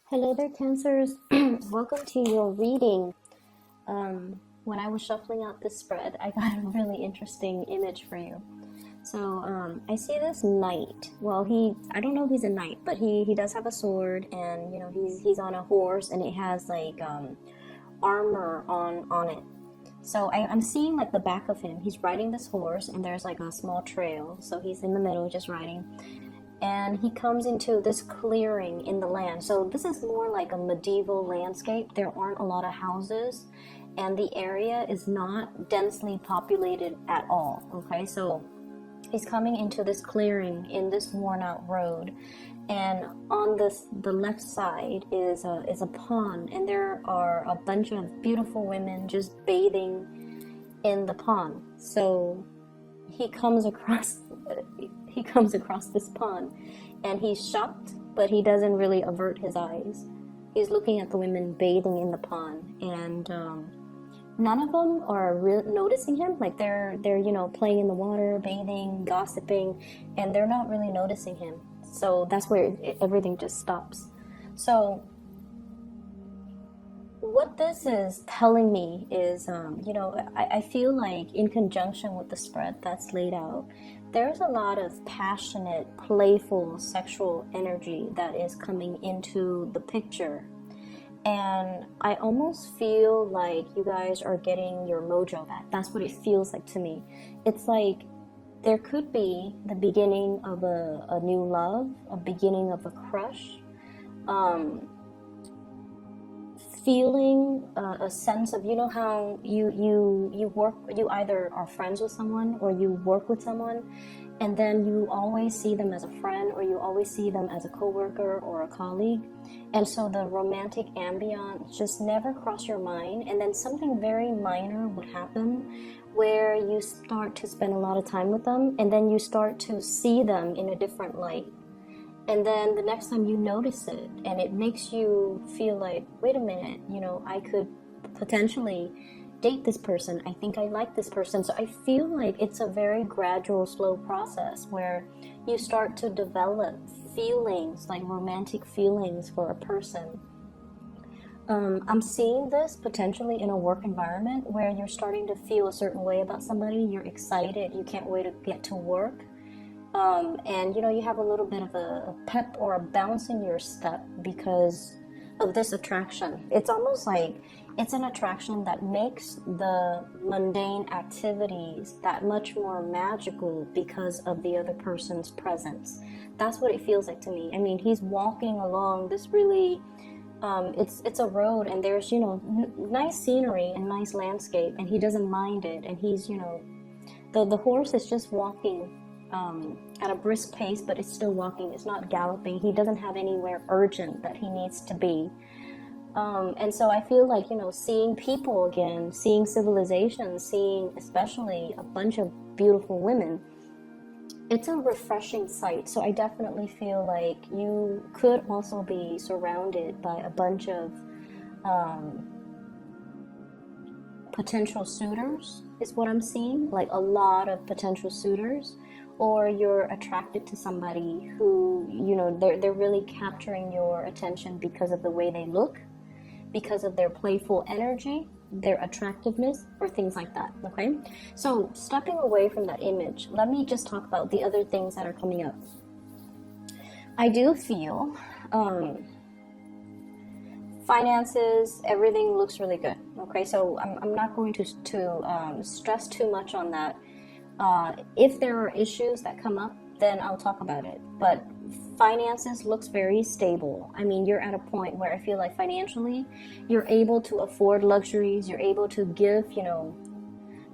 Hello there, Cancers. Welcome to your reading. When I was shuffling out this spread, I got a really interesting image for you. So I see this knight. Well, I don't know if he's a knight, but he does have a sword, and he's on a horse, and it has like armor on it. So I'm seeing like the back of him. He's riding this horse, and there's like a small trail. So he's in the middle, just riding, and he comes into this clearing in the land. So this is more like a medieval landscape. There aren't a lot of houses, and the area is not densely populated at all. Okay, so he's coming into this clearing in this worn out road, and on the left side is a pond, and there are a bunch of beautiful women just bathing in the pond. So he comes across this pond, and he's shocked, but he doesn't really avert his eyes. He's looking at the women bathing in the pond, and none of them are noticing him. Like they're playing in the water, bathing, gossiping, and they're not really noticing him. So that's where everything just stops. So what this is telling me is, I feel like in conjunction with the spread that's laid out, there's a lot of passionate, playful, sexual energy that is coming into the picture. And I almost feel like you guys are getting your mojo back. That's what it feels like to me. It's like there could be the beginning of a new love, a beginning of a crush, feeling a sense of, how you either are friends with someone or you work with someone, and then you always see them as a friend, or you always see them as a coworker or a colleague, and so the romantic ambiance just never crossed your mind, and then something very minor would happen where you start to spend a lot of time with them, and then you start to see them in a different light. And then the next time you notice it, and it makes you feel like, wait a minute, I could potentially date this person. I think I like this person. So I feel like it's a very gradual, slow process where you start to develop feelings, like romantic feelings for a person. I'm seeing this potentially in a work environment where you're starting to feel a certain way about somebody. You're excited. You can't wait to get to work. And you have a little bit of a pep or a bounce in your step because of this attraction. It's almost like it's an attraction that makes the mundane activities that much more magical because of the other person's presence. That's what it feels like to me. I mean, he's walking along this really it's a road, and there's nice scenery and nice landscape, and he doesn't mind it, and he's the horse is just walking at a brisk pace, but it's still walking. It's not galloping. He doesn't have anywhere urgent that he needs to be. And so I feel like, seeing people again, seeing civilization, seeing especially a bunch of beautiful women, it's a refreshing sight. So I definitely feel like you could also be surrounded by a bunch of potential suitors, is what I'm seeing, like a lot of potential suitors. Or you're attracted to somebody who, they're really capturing your attention because of the way they look, because of their playful energy, their attractiveness, or things like that, okay? So stepping away from that image, let me just talk about the other things that are coming up. I do feel finances, everything looks really good, okay? So I'm not going to stress too much on that. If there are issues that come up, then I'll talk about it. But finances looks very stable. I mean, you're at a point where I feel like financially, you're able to afford luxuries. You're able to give,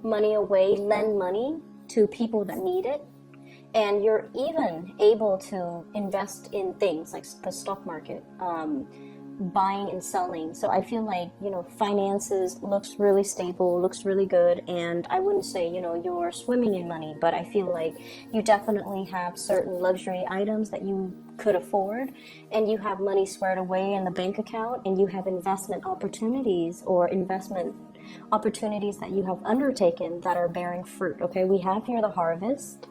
money away, lend money to people that need it. And you're even able to invest in things like the stock market, buying and selling. So I feel like, finances looks really stable, looks really good. And I wouldn't say, you're swimming in money, but I feel like you definitely have certain luxury items that you could afford, and you have money squared away in the bank account, and you have investment opportunities that you have undertaken that are bearing fruit. Okay, we have here the harvest.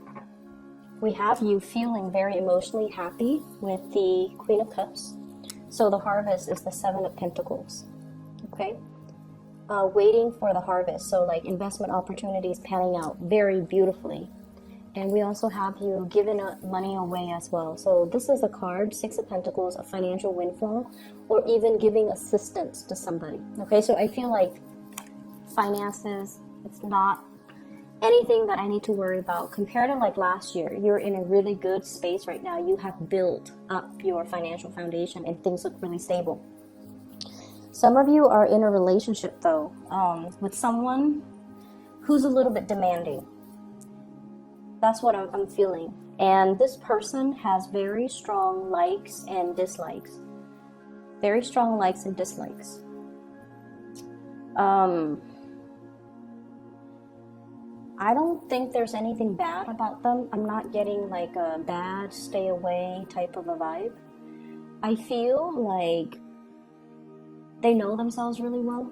We have you feeling very emotionally happy with the Queen of Cups. So the harvest is the Seven of Pentacles. Okay? Waiting for the harvest. So like investment opportunities panning out very beautifully. And we also have you giving money away as well. So this is a card, Six of Pentacles, a financial windfall, or even giving assistance to somebody. Okay, so I feel like finances, it's not anything that I need to worry about. Compared to like last year, you're in a really good space right now. You have built up your financial foundation and things look really stable. Some of you are in a relationship though, with someone who's a little bit demanding. That's what I'm feeling. And this person has very strong likes and dislikes. Very strong likes and dislikes. I don't think there's anything bad about them. I'm not getting like a bad, stay away type of a vibe. I feel like they know themselves really well.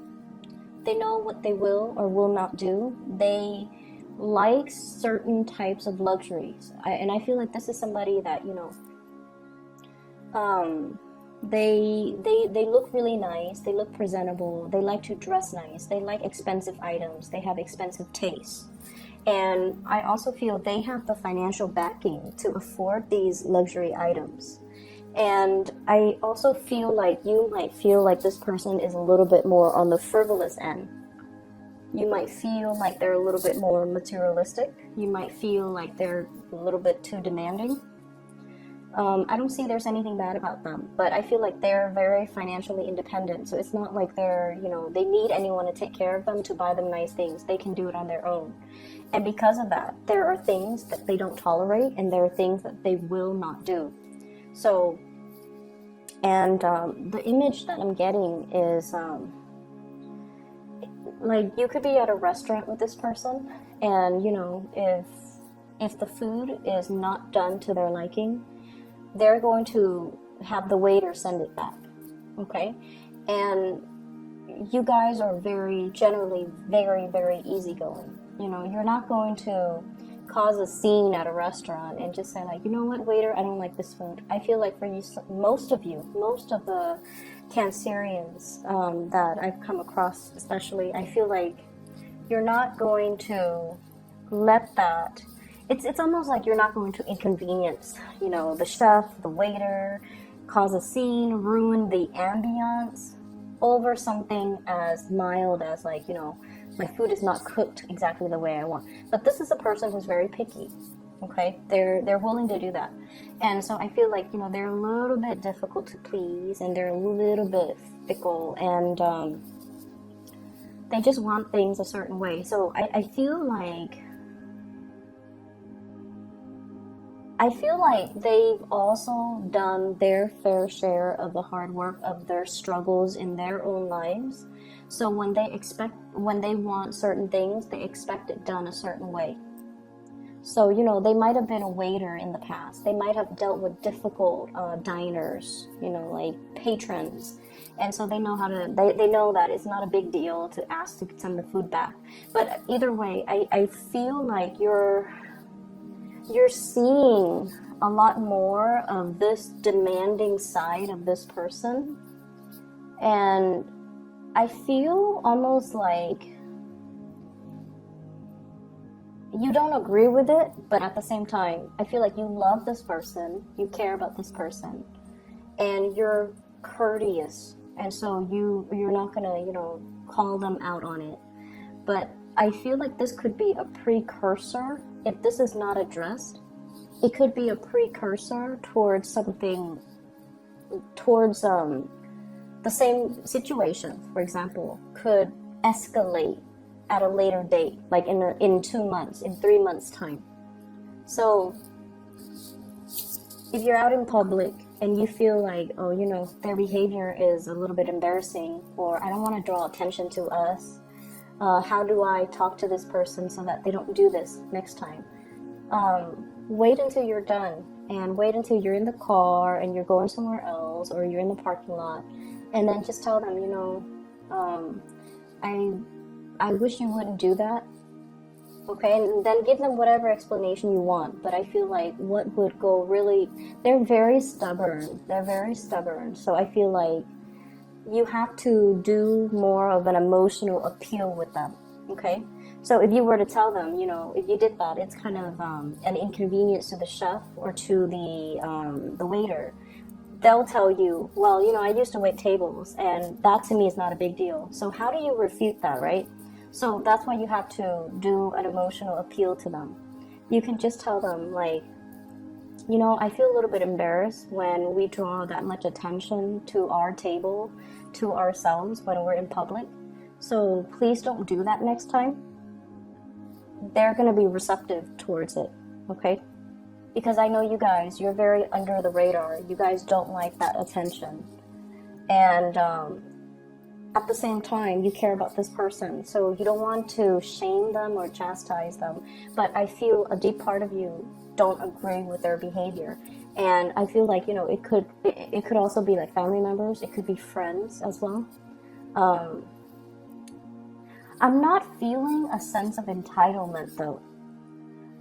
They know what they will or will not do. They like certain types of luxuries. And I feel like this is somebody that, you know, they look really nice. They look presentable. They like to dress nice. They like expensive items. They have expensive tastes. And I also feel they have the financial backing to afford these luxury items. And I also feel like you might feel like this person is a little bit more on the frivolous end. You might feel like they're a little bit more materialistic. You might feel like they're a little bit too demanding. I don't see there's anything bad about them, but I feel like they're very financially independent. So it's not like they're, you know, they need anyone to take care of them, to buy them nice things. They can do it on their own. And because of that, there are things that they don't tolerate and there are things that they will not do. So, and the image that I'm getting is like you could be at a restaurant with this person and, you know, if the food is not done to their liking, they're going to have the waiter send it back. Okay? And you guys are generally very, very easygoing. You know, you're not going to cause a scene at a restaurant and just say like, you know what, waiter, I don't like this food. I feel like for you, most of the Cancerians that I've come across especially, I feel like you're not going to let that, it's almost like you're not going to inconvenience, you know, the chef, the waiter, cause a scene, ruin the ambiance over something as mild as like, you know, my food is not cooked exactly the way I want. But this is a person who's very picky. Okay, they're willing to do that. And so I feel like, you know, they're a little bit difficult to please and they're a little bit fickle and they just want things a certain way. So I feel like they've also done their fair share of the hard work of their struggles in their own lives. So when they want certain things, they expect it done a certain way. So, you know, they might have been a waiter in the past. They might have dealt with difficult diners, you know, like patrons. And so they know they know that it's not a big deal to ask to send the food back. But either way, I feel like you're seeing a lot more of this demanding side of this person. And I feel almost like you don't agree with it, but at the same time, I feel like you love this person, you care about this person, and you're courteous. And so you're not gonna, you know, call them out on it. But I feel like this could be a precursor. If this is not addressed, it could be a precursor towards something, towards the same situation, for example, could escalate at a later date, like in 2 months, in 3 months' time. So if you're out in public and you feel like, oh, you know, their behavior is a little bit embarrassing, or I don't want to draw attention to us, how do I talk to this person so that they don't do this next time? Wait until you're done, and wait until you're in the car and you're going somewhere else, or you're in the parking lot, and then just tell them, you know, I wish you wouldn't do that. Okay, and then give them whatever explanation you want. But I feel like what would go really, they're very stubborn. They're very stubborn. So I feel like you have to do more of an emotional appeal with them. Okay, so if you were to tell them, you know, if you did that, it's kind of an inconvenience to the chef or to the waiter. They'll tell you, well, you know, I used to wait tables, and that to me is not a big deal. So how do you refute that, right? So that's why you have to do an emotional appeal to them. You can just tell them, like, you know, I feel a little bit embarrassed when we draw that much attention to our table, to ourselves when we're in public. So please don't do that next time. They're going to be receptive towards it, okay? Because I know you guys, you're very under the radar. You guys don't like that attention. And at the same time, you care about this person. So you don't want to shame them or chastise them. But I feel a deep part of you don't agree with their behavior. And I feel like, you know, it could also be like family members. It could be friends as well. I'm not feeling a sense of entitlement though.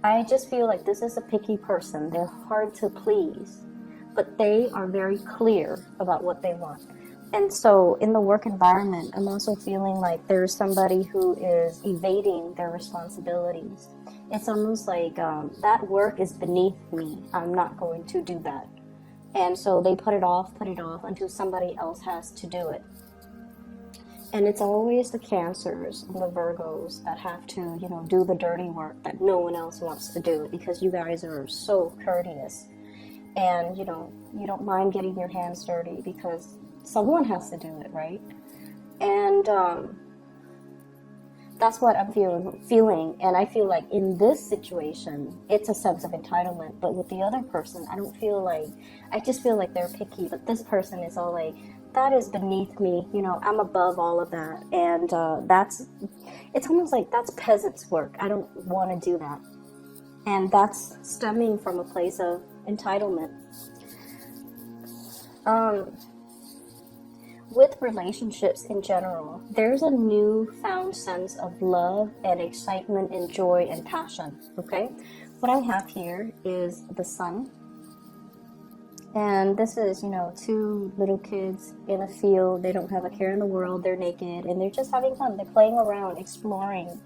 I just feel like this is a picky person. They're hard to please, but they are very clear about what they want. And so in the work environment, I'm also feeling like there's somebody who is evading their responsibilities. It's almost like that work is beneath me. I'm not going to do that. And so they put it off until somebody else has to do it. And it's always the Cancers and the Virgos that have to, you know, do the dirty work that no one else wants to do, because you guys are so courteous. And, you know, you don't mind getting your hands dirty because someone has to do it, right? And that's what I'm feeling. And I feel like in this situation, it's a sense of entitlement. But with the other person, I don't feel like, I just feel like they're picky. But this person is all like, that is beneath me, you know, I'm above all of that. And it's almost like that's peasant's work. I don't want to do that. And that's stemming from a place of entitlement. With relationships in general, there's a newfound sense of love and excitement and joy and passion, okay? What I have here is the sun. And this is, you know, two little kids in a field. They don't have a care in the world. They're naked and they're just having fun. They're playing around, exploring.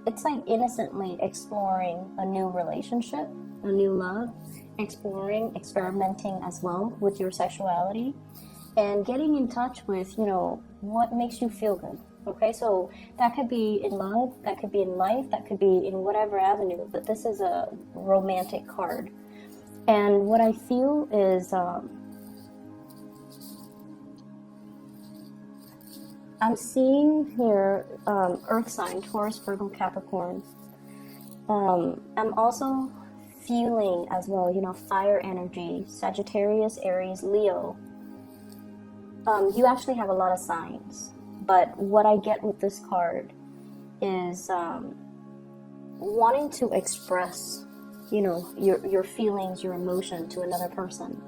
It's like innocently exploring a new relationship, a new love, exploring, experimenting as well with your sexuality, and getting in touch with, you know, what makes you feel good. Okay, so that could be in love, that could be in life, that could be in whatever avenue, but this is a romantic card. And what I feel is I'm seeing here earth sign, Taurus, Virgo, Capricorn. I'm also feeling as well, you know, fire energy, Sagittarius, Aries, Leo. You actually have a lot of signs, but what I get with this card is wanting to express, you know, your feelings, your emotion to another person.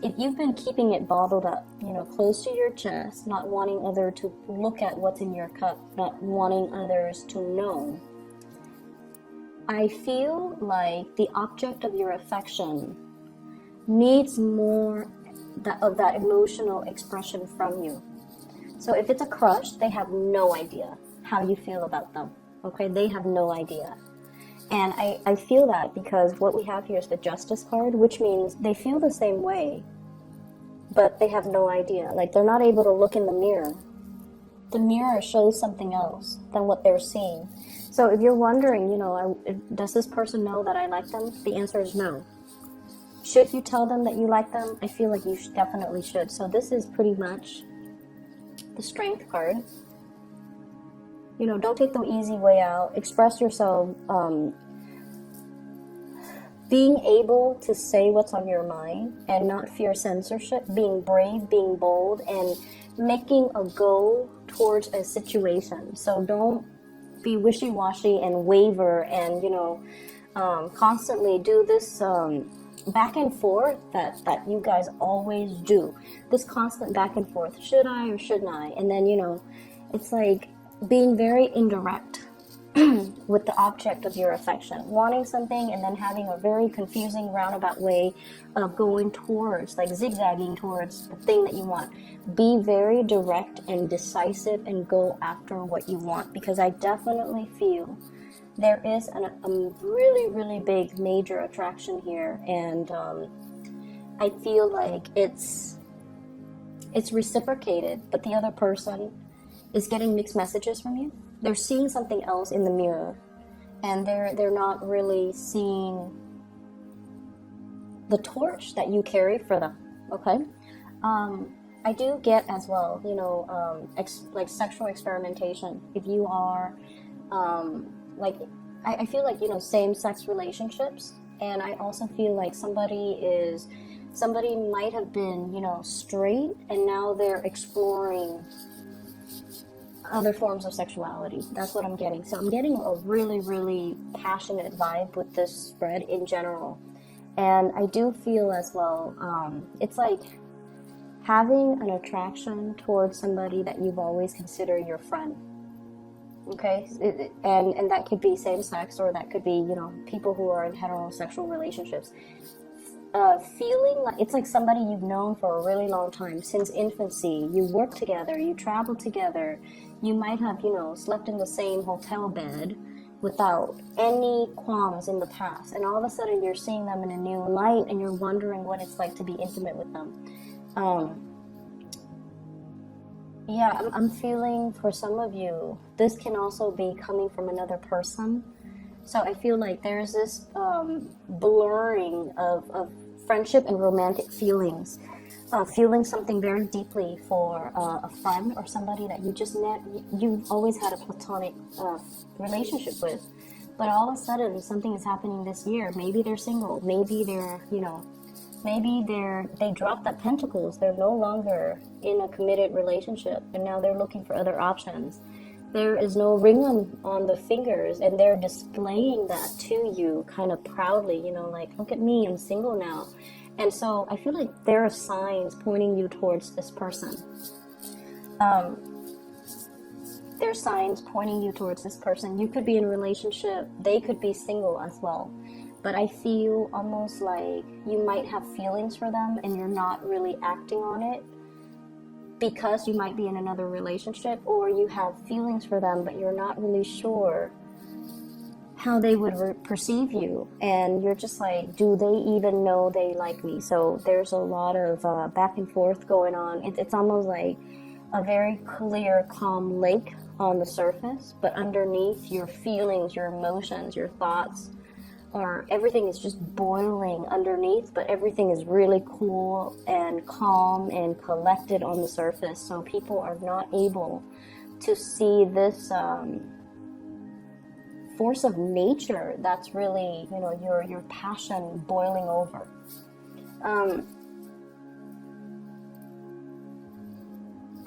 If you've been keeping it bottled up, you know, close to your chest, not wanting others to look at what's in your cup, not wanting others to know, I feel like the object of your affection needs more of that emotional expression from you. So if it's a crush, they have no idea how you feel about them. Okay, they have no idea. And I feel that because what we have here is the Justice card, which means they feel the same way, but they have no idea. Like, they're not able to look in the mirror. The mirror shows something else than what they're seeing. So if you're wondering, you know, does this person know that I like them? The answer is no. Should you tell them that you like them? I feel like you definitely should. So this is pretty much the Strength card. You know, don't take the easy way out. Express yourself. Being able to say what's on your mind and not fear censorship. Being brave, being bold, and making a go towards a situation. So don't be wishy-washy and waver and, you know, constantly do this back and forth that you guys always do. This constant back and forth. Should I or shouldn't I? And then, you know, it's like being very indirect with the object of your affection, wanting something and then having a very confusing roundabout way of going towards, like zigzagging towards the thing that you want. Be very direct and decisive and go after what you want, because I definitely feel there is a really, really big major attraction here, and I feel like it's reciprocated, but the other person is getting mixed messages from you. They're seeing something else in the mirror, and they're not really seeing the torch that you carry for them. Okay, I do get as well, like sexual experimentation. If you are, like, I feel like, same-sex relationships, and I also feel like somebody might have been, straight, and now they're exploring other forms of sexuality. That's what I'm getting. So I'm getting a really, really passionate vibe with this spread in general. And I do feel as well, it's like having an attraction towards somebody that you've always considered your friend. Okay? And that could be same sex, or that could be, people who are in heterosexual relationships. Feeling like it's like somebody you've known for a really long time, since infancy. You work together, you travel together, you might have, slept in the same hotel bed without any qualms in the past, and all of a sudden you're seeing them in a new light, and you're wondering what it's like to be intimate with them. I'm feeling for some of you, this can also be coming from another person. So I feel like there's this blurring of friendship and romantic feelings. Feeling something very deeply for a friend or somebody that you just met, you've always had a platonic relationship with. But all of a sudden, something is happening this year. Maybe they're single. Maybe they dropped that pentacles. They're no longer in a committed relationship, and now they're looking for other options. There is no ring on the fingers, and they're displaying that to you kind of proudly, like, look at me, I'm single now. And so I feel like there are signs pointing you towards this person. There's signs pointing you towards this person. You could be in a relationship. They could be single as well. But I feel almost like you might have feelings for them, and you're not really acting on it because you might be in another relationship, or you have feelings for them, but you're not really sure how they would perceive you, and you're just like, do they even know they like me? So there's a lot of back and forth going on. It's almost like a very clear, calm lake on the surface, but underneath, your feelings, your emotions, your thoughts, or everything is just boiling underneath, but everything is really cool and calm and collected on the surface. So people are not able to see this force of nature that's really, your passion boiling over.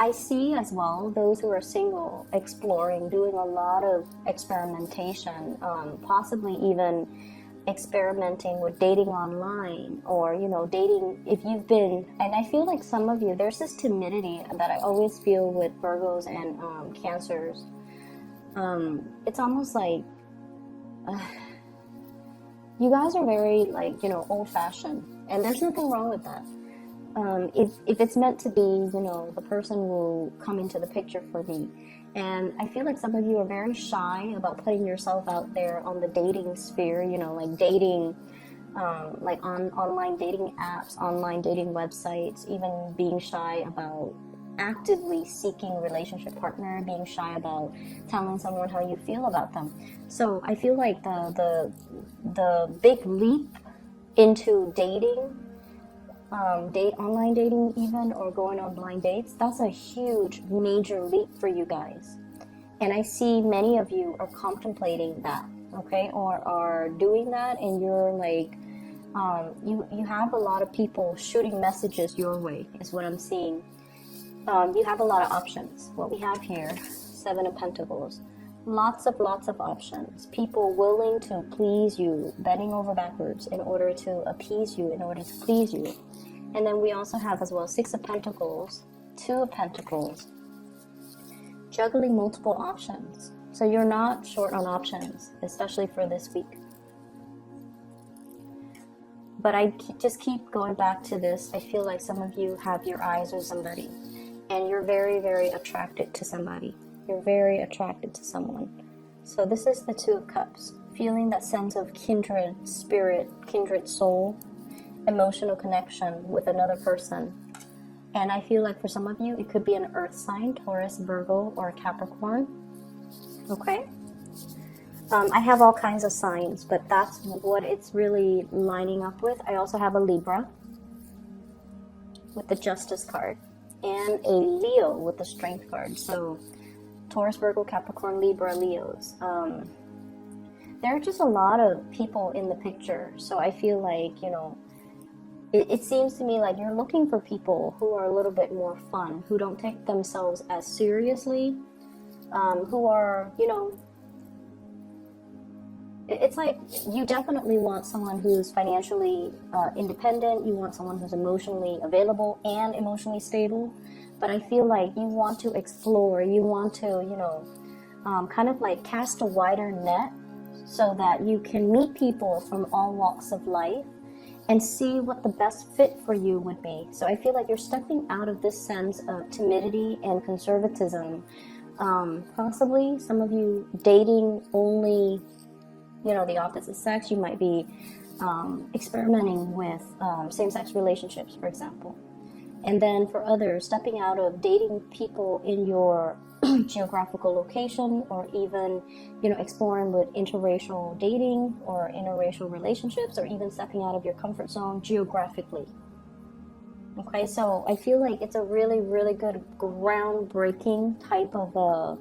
I see as well those who are single exploring, doing a lot of experimentation, possibly even experimenting with dating online, or dating if you've been. And I feel like some of you, there's this timidity that I always feel with Virgos and Cancers. It's almost like you guys are very, like, old-fashioned, and there's nothing wrong with that. If it's meant to be, the person will come into the picture for me. And I feel like some of you are very shy about putting yourself out there on the dating sphere, like dating, like on online dating apps, online dating websites, even being shy about actively seeking relationship partner, being shy about telling someone how you feel about them. So I feel like the big leap into dating, online dating even, or going on blind dates, that's a huge major leap for you guys. And I see many of you are contemplating that, okay, or are doing that, and you're like, you have a lot of people shooting messages your way, is what I'm seeing. You have a lot of options. What we have here, 7 of Pentacles, lots of options. People willing to please you, bending over backwards in order to appease you, in order to please you. And then we also have as well 6 of Pentacles, 2 of Pentacles, juggling multiple options. So you're not short on options, especially for this week. But I just keep going back to this. I feel like some of you have your eyes on somebody, and you're very, very attracted to somebody. You're very attracted to someone. So this is the Two of Cups, feeling that sense of kindred spirit, kindred soul, emotional connection with another person. And I feel like for some of you, it could be an earth sign, Taurus, Virgo, or Capricorn. Okay? I have all kinds of signs, but that's what it's really lining up with. I also have a Libra with the Justice card and a Leo with the Strength card. So Taurus, Virgo, Capricorn, Libra, Leos. There are just a lot of people in the picture. So I feel like, you know, it seems to me like you're looking for people who are a little bit more fun, who don't take themselves as seriously, who are, you know, it's like you definitely want someone who's financially independent. You want someone who's emotionally available and emotionally stable. But I feel like you want to explore. You want to, you know, kind of like cast a wider net so that you can meet people from all walks of life and see what the best fit for you would be. So I feel like you're stepping out of this sense of timidity and conservatism. Possibly some of you dating only, you know, the opposite sex. You might be experimenting with same-sex relationships, for example. And then for others, stepping out of dating people in your geographical location, or even, you know, exploring with interracial dating or interracial relationships, or even stepping out of your comfort zone geographically. Okay, so I feel like it's a really, really good groundbreaking type of a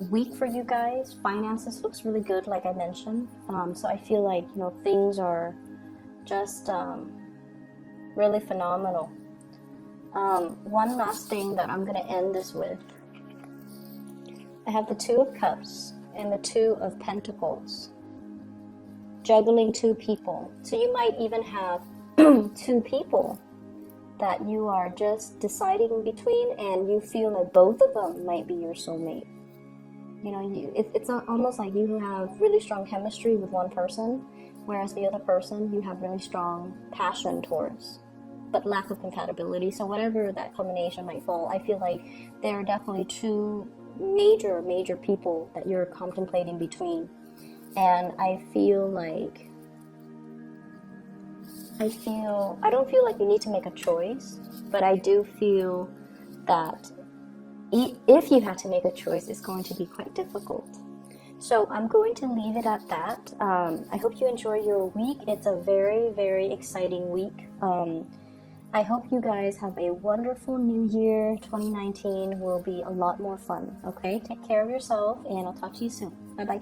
week for you guys. Finances looks really good, like I mentioned. So I feel like, you know, things are just really phenomenal. One last thing that I'm going to end this with. I have the Two of Cups and the Two of Pentacles. Juggling two people. So you might even have two people that you are just deciding between, and you feel that both of them might be your soulmate. You know, it's almost like you have really strong chemistry with one person, whereas the other person you have really strong passion towards, but lack of compatibility. So whatever that combination might fall, I feel like there are definitely two major people that you're contemplating between. And I don't feel like you need to make a choice, but I do feel that if you had to make a choice, it's going to be quite difficult. So I'm going to leave it at that. I hope you enjoy your week. It's a very, very exciting week. I hope you guys have a wonderful new year. 2019 will be a lot more fun. Okay, take care of yourself, and I'll talk to you soon. Bye-bye.